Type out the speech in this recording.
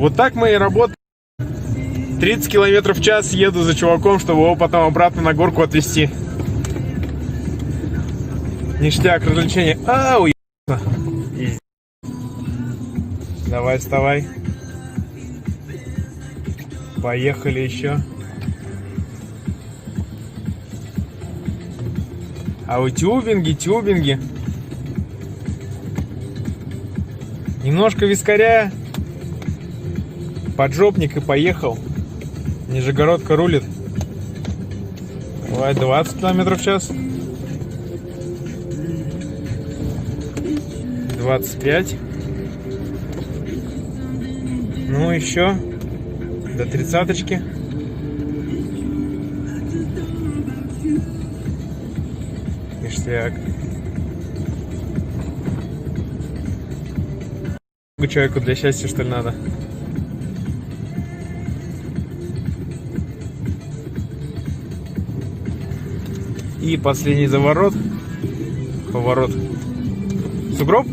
Вот так мы и работаем. 30 километров в час еду за чуваком, чтобы его потом обратно на горку отвезти. Ништяк, развлечение. Ау, ебаться. Давай, вставай. Поехали еще. А вы тюбинги. Немножко вискаря. Поджопник и поехал. Нижегородка рулит. Давай, 20 км в час. 25. Ну еще. До 30-очки. Ништяк. Человеку для счастья, что ли, надо? И последний заворот. Поворот. Сугроб?